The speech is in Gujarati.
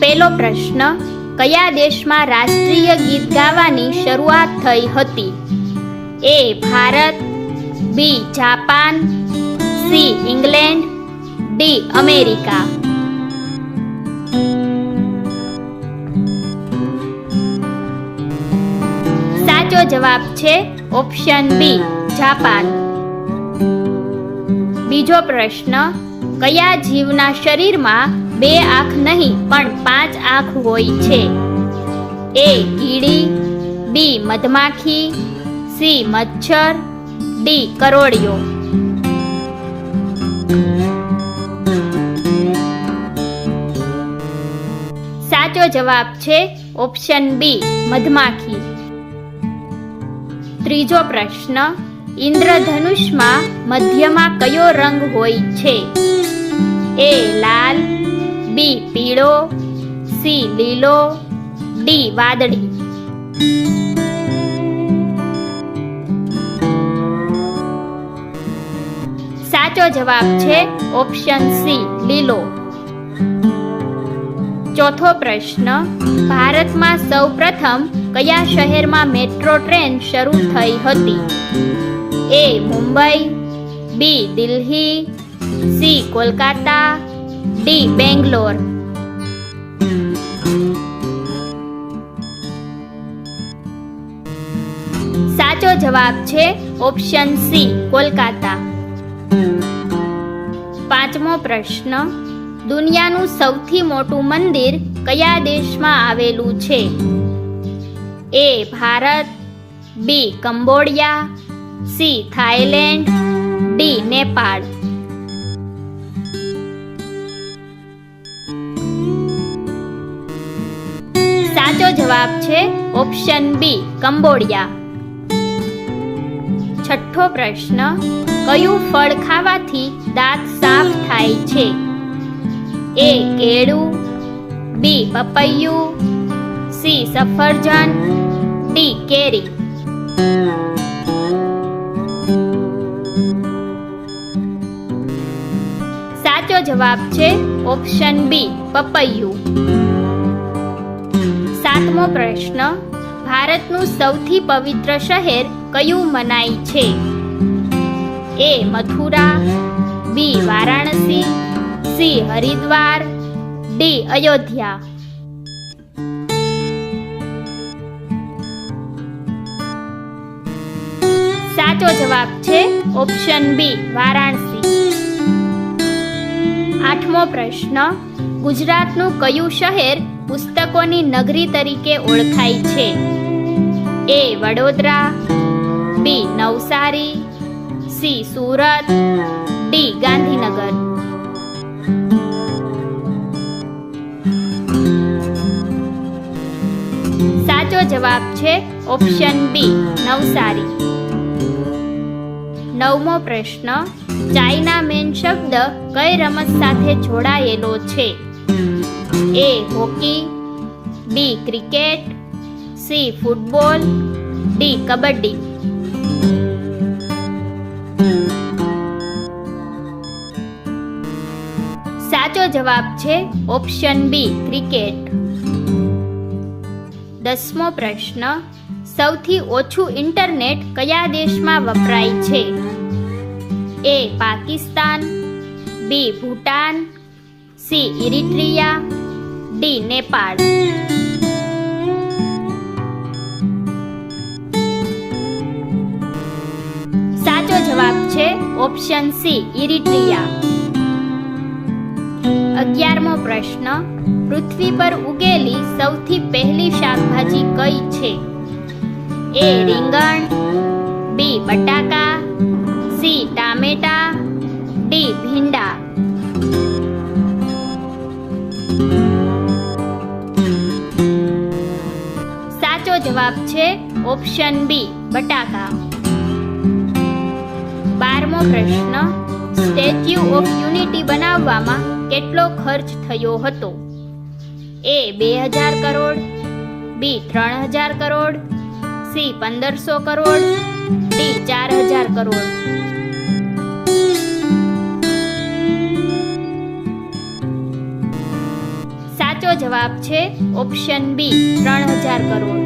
પહેલો પ્રશ્ન, કયા દેશમાં રાષ્ટ્રીય ગીત ગાવાની શરૂઆત થઈ હતી? A Bharat, B Japan, C England, D America. સાચો જવાબ છે ઓપ્શન બી જાપાન. બીજો પ્રશ્ન, કયા જીવના શરીરમાં 2 આંખ નહીં પણ 5 આંખ હોય છે? એ કીડી, બી મધમાખી, સી મચ્છર, ડી કરોળિયો. સાચો જવાબ છે ઓપ્શન બી મધમાખી. ત્રીજો પ્રશ્ન, ઇન્દ્રધનુષમાં મધ્યમાં કયો રંગ હોય છે? એ લાલ, બી પીળો, સી લીલો, ડી વાદળી. સાચો જવાબ છે ઓપ્શન સી લીલો. ચોથો પ્રશ્ન, ભારતમાં સૌપ્રથમ કયા શહેરમાં મેટ્રો ટ્રેન શરૂ થઈ હતી? એ મુંબઈ, બી દિલ્હી, સી કોલકાતા, ડી બેંગ્લોર. સાચો જવાબ છે ઓપ્શન સી કોલકાતા. પાંચમો પ્રશ્ન, દુનિયાનું સૌથી મોટું મંદિર કયા દેશમાં આવેલું છે? A Bharat, B Cambodia, C Thailand, D Nepal. સાચો જવાબ છે ઓપ્શન બી કંબોડિયા. છઠ્ઠો પ્રશ્ન, કયું ફળ ખાવાથી દાંત સાફ થાય છે? એ કેળું, બી પપૈયું, સી સફરજન, ડી કેરી. સાચો જવાબ છે ઓપ્શન બી પપૈયું. સાતમો પ્રશ્ન, ભારતનું સૌથી પવિત્ર શહેર કયું મનાય છે? એ મથુરા, બી વારાણસી, સી હરિદ્વાર, ડી અયોધ્યા. સાચો જવાબ છે ઓપ્શન બી વારાણસી. આઠમો પ્રશ્ન, ગુજરાતનું કયું શહેર પુસ્તકોની નગરી તરીકે ઓળખાય છે? એ વડોદરા, બી નવસારી, સી સુરત, ડી ગાંધીનગર. સાચો જવાબ છે ઓપ્શન બી નવસારી. નવમો પ્રશ્ન, ચાઇના મેન શબ્દ કઈ રમત સાથે જોડાયેલો છે? A hockey, B cricket, C football, D kabaddi. સાચો જવાબ છે ઓપ્શન બી ક્રિકેટ. દસમો પ્રશ્ન, સૌથી ઓછું ઇન્ટરનેટ કયા દેશમાં વપરાય છે? એ પાકિસ્તાન, બી ભૂટાન, સી ઇરિટ્રિયા, ડી નેપાળ. સાચો જવાબ છે ઓપ્શન સી ઇરિટ્રિયા. 11મો પ્રશ્ન, પૃથ્વી પર ઉગેલી સૌથી પહેલી શાકભાજી કઈ છે? એ રીંગણ, બી બટાકા, સી ટામેટા, ડી ભીંડા. સાચો જવાબ છે ઓપ્શન બી બટાકા. 12મો પ્રશ્ન, સ્ટેચ્યુ ઓફ યુનિટી બનાવવામાં કેટલો ખર્ચ થયો હતો? એ 2000 કરોડ, બી 3000 કરોડ, સી 1500 કરોડ, ડી 4000 કરોડ. સાચો સાચો જવાબ છે ઓપ્શન બી 3000 કરોડ.